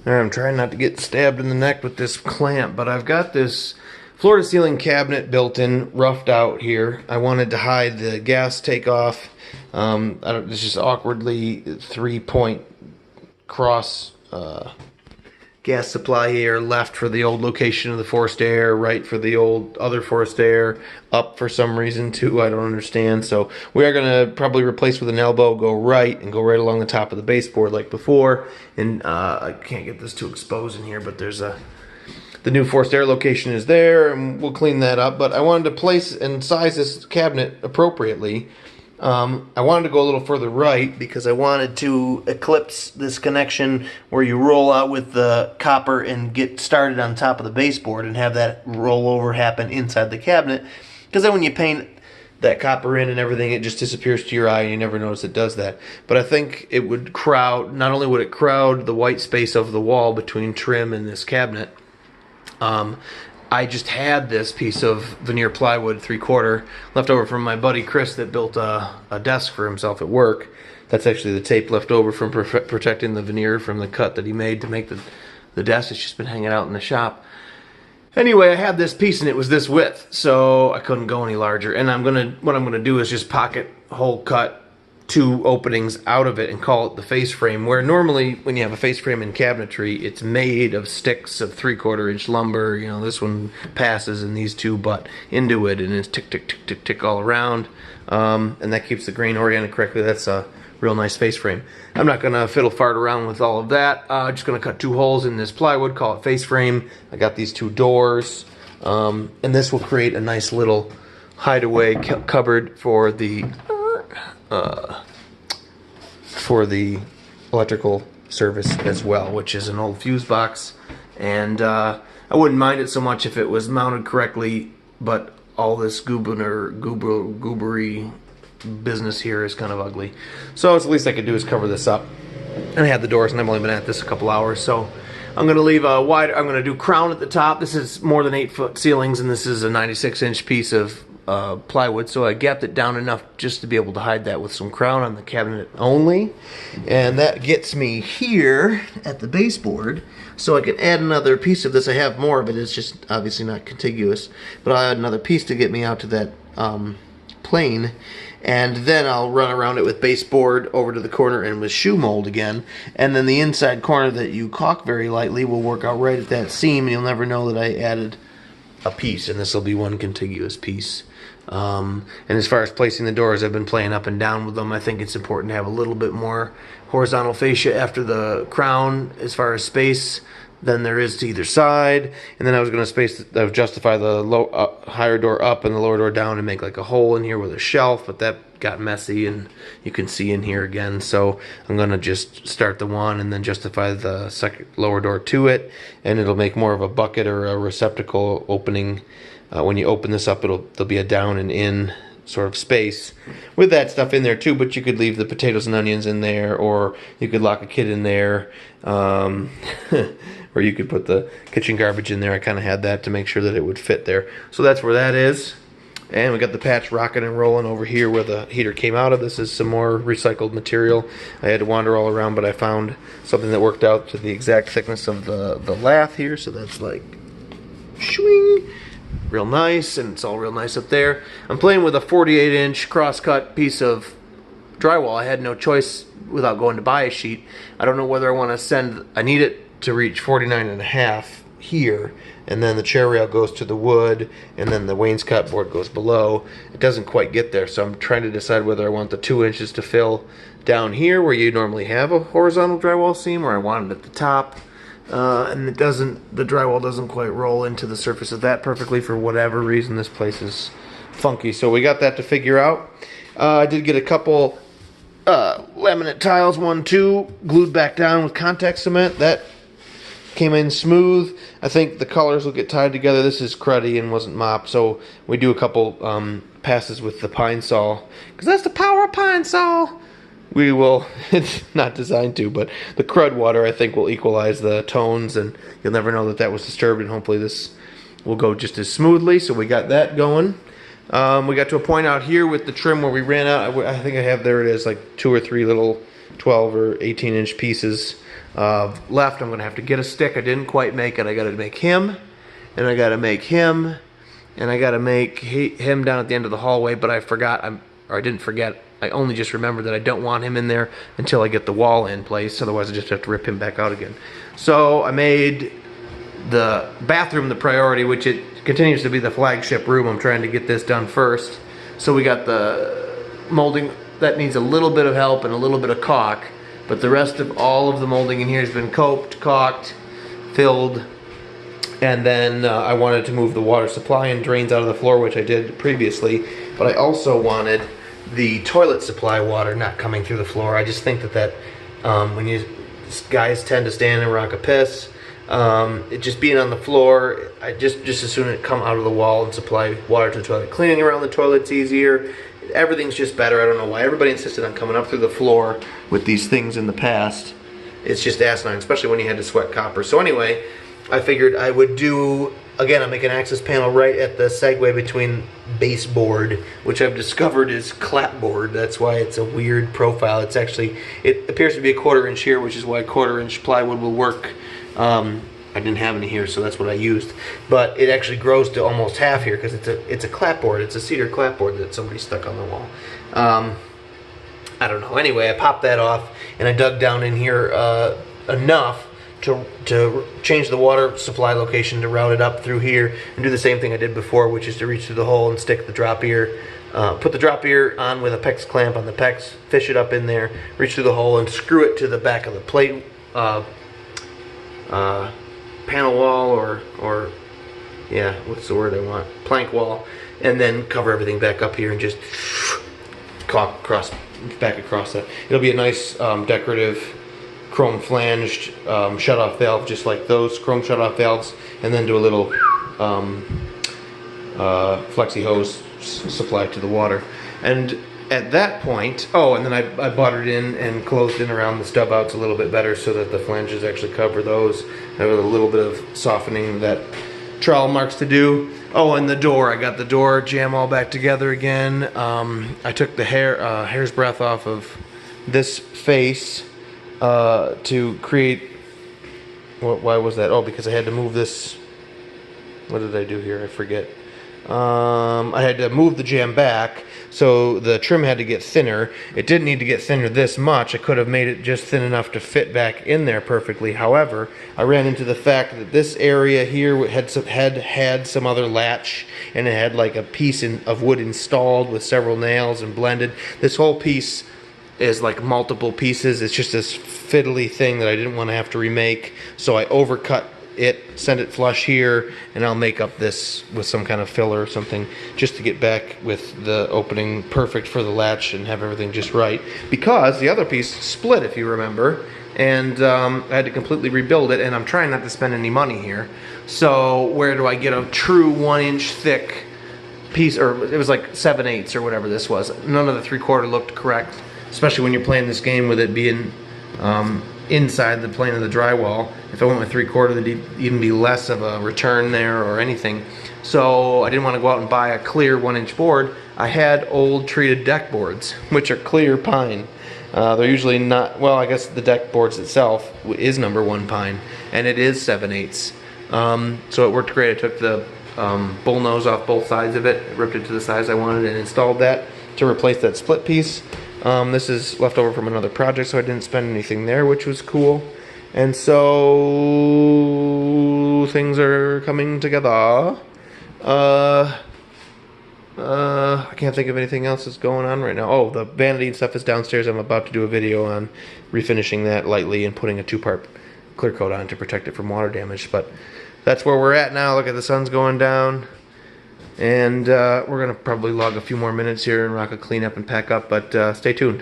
I'm trying not to get stabbed in the neck with this clamp, but I've got this floor-to-ceiling cabinet built in, roughed out here. I wanted to hide the gas takeoff. It's just awkwardly 3-point cross gas supply here, left for the old location of the forced air, right for the old other forced air, up for some reason too, I don't understand. So we are going to probably replace with an elbow, go right, and go right along the top of the baseboard like before. And I can't get this too exposed in here, but there's the new forced air location is there, and we'll clean that up. But I wanted to place and size this cabinet appropriately. I wanted to go a little further right because I wanted to eclipse this connection where you roll out with the copper and get started on top of the baseboard and have that rollover happen inside the cabinet. Because then when you paint that copper in and everything, it just disappears to your eye and you never notice it does that. But I think it would crowd, not only would it crowd the white space of the wall between trim and this cabinet, I just had this piece of veneer plywood 3/4 left over from my buddy Chris that built a desk for himself at work. That's actually the tape left over from protecting the veneer from the cut that he made to make the desk. It's just been hanging out in the shop. Anyway, I had this piece and it was this width, so I couldn't go any larger. And what I'm gonna do is just pocket hole cut 2 openings out of it and call it the face frame, where normally when you have a face frame in cabinetry, it's made of sticks of 3/4 inch lumber. You know, this one passes and these 2 butt into it, and it's tick, tick, tick, tick, tick all around. And that keeps the grain oriented correctly. That's a real nice face frame. I'm not gonna fiddle fart around with all of that. Just gonna cut 2 holes in this plywood, call it face frame. I got these 2 doors, and this will create a nice little hideaway cupboard for the electrical service as well, which is an old fuse box. And I wouldn't mind it so much if it was mounted correctly, but all this goobery business here is kind of ugly. So it's the least I could do is cover this up. And I had the doors, and I've only been at this a couple hours, so I'm going to leave a wide, I'm going to do crown at the top. This is more than 8-foot ceilings, and this is a 96-inch piece of plywood, so I gapped it down enough just to be able to hide that with some crown on the cabinet only. And that gets me here at the baseboard, so I can add another piece of this. I have more of it, it's just obviously not contiguous, but I'll add another piece to get me out to that plane, and then I'll run around it with baseboard over to the corner and with shoe mold again, and then the inside corner that you caulk very lightly will work out right at that seam, and you'll never know that I added a piece, and this will be one contiguous piece. And as far as placing the doors, I've been playing up and down with them. I think it's important to have a little bit more horizontal fascia after the crown as far as space than there is to either side. And then I was going to justify the higher door up and the lower door down and make like a hole in here with a shelf, but that got messy, and you can see in here again. So I'm going to just start the one and then justify the second lower door to it, and it'll make more of a bucket or a receptacle opening. When you open this up, there'll be a down and in sort of space with that stuff in there too, but you could leave the potatoes and onions in there, or you could lock a kid in there, or you could put the kitchen garbage in there. I kind of had that to make sure that it would fit there. So that's where that is. And we got the patch rocking and rolling over here where the heater came out of. This is some more recycled material. I had to wander all around, but I found something that worked out to the exact thickness of the lath here, so that's like swing. Real nice, and it's all real nice up there. I'm playing with a 48-inch cross-cut piece of drywall. I had no choice without going to buy a sheet. I don't know whether I want to I need it to reach 49.5 here, and then the chair rail goes to the wood, and then the wainscot board goes below. It doesn't quite get there, so I'm trying to decide whether I want the 2 inches to fill down here where you normally have a horizontal drywall seam, or I want it at the top. And the drywall doesn't quite roll into the surface of that perfectly for whatever reason. This place is funky, so we got that to figure out. I did get a couple laminate tiles, 1, 2, glued back down with contact cement. That came in smooth. I think the colors will get tied together. This is cruddy and wasn't mopped, so we do a couple passes with the pine saw, because that's the power of pine saw. We will, it's not designed to, but the crud water I think will equalize the tones, and you'll never know that was disturbed, and hopefully this will go just as smoothly. So we got that going. We got to a point out here with the trim where we ran out. I think I have, there it is, like 2 or 3 little 12 or 18-inch pieces left. I'm gonna have to get a stick. I didn't quite make it. I gotta make him, and I gotta make him, and I gotta make him down at the end of the hallway, but I forgot, or I didn't forget, I only just remembered that I don't want him in there until I get the wall in place, otherwise I just have to rip him back out again. So I made the bathroom the priority, which it continues to be the flagship room. I'm trying to get this done first. So we got the molding, that needs a little bit of help and a little bit of caulk, but the rest of all of the molding in here has been coped, caulked, filled, and then I wanted to move the water supply and drains out of the floor, which I did previously, but I also wanted the toilet supply water not coming through the floor. I just think that when you guys tend to stand and rock a piss, it just being on the floor, I just as soon as it come out of the wall and supply water to the toilet. Cleaning around the toilet's easier. Everything's just better. I don't know why everybody insisted on coming up through the floor with these things in the past. It's just asinine, especially when you had to sweat copper. So anyway, I figured I would do, again, I'm making an access panel right at the segue between baseboard, which I've discovered is clapboard. That's why it's a weird profile. It's actually, it appears to be a 1/4 inch here, which is why 1/4 inch plywood will work. I didn't have any here, so that's what I used. But it actually grows to almost half here because it's a clapboard. It's a cedar clapboard that somebody stuck on the wall. I don't know. Anyway, I popped that off and I dug down in here enough to change the water supply location to route it up through here and do the same thing I did before, which is to reach through the hole and stick the drop ear. Put the drop ear on with a PEX clamp on the PEX, fish it up in there, reach through the hole and screw it to the back of the plate panel wall or yeah, what's the word I want? Plank wall, and then cover everything back up here and just caulk back across that. It'll be a nice decorative chrome flanged shutoff valve, just like those chrome shutoff valves, and then do a little flexi hose supply to the water. And at that point, oh, and then I buttered in and closed in around the stub outs a little bit better so that the flanges actually cover those. I have a little bit of softening that trowel marks to do. Oh, and the door, I got the door jam all back together again. I took the hair's breadth off of this face to create, why was that? Oh, because I had to move this, what did I do here? I forget. I had to move the jam back, so the trim had to get thinner. It didn't need to get thinner this much. I could have made it just thin enough to fit back in there perfectly. However, I ran into the fact that this area here had some other latch, and it had like a piece of wood installed with several nails and blended. This whole piece is like multiple pieces. It's just this fiddly thing that I didn't want to have to remake, so I overcut it, send it flush here, and I'll make up this with some kind of filler or something just to get back with the opening perfect for the latch and have everything just right, because the other piece split, if you remember, and I had to completely rebuild it, and I'm trying not to spend any money here. So where do I get a true 1 inch thick piece, or it was like 7/8 or whatever this was. None of the 3/4 looked correct, especially when you're playing this game with it being inside the plane of the drywall. If I went with 3/4, there'd even be less of a return there or anything. So I didn't want to go out and buy a clear 1 inch board. I had old treated deck boards, which are clear pine. They're usually not, well, I guess the deck boards itself is #1 pine, and it is 7/8. So it worked great. I took the bull nose off both sides of it, ripped it to the size I wanted, and installed that to replace that split piece. This is left over from another project, so I didn't spend anything there, which was cool. And so things are coming together. I can't think of anything else that's going on right now. Oh, the vanity and stuff is downstairs. I'm about to do a video on refinishing that lightly and putting a 2-part clear coat on to protect it from water damage. But that's where we're at now. Look at the sun's going down. And we're going to probably log a few more minutes here and rock a cleanup and pack up, but stay tuned.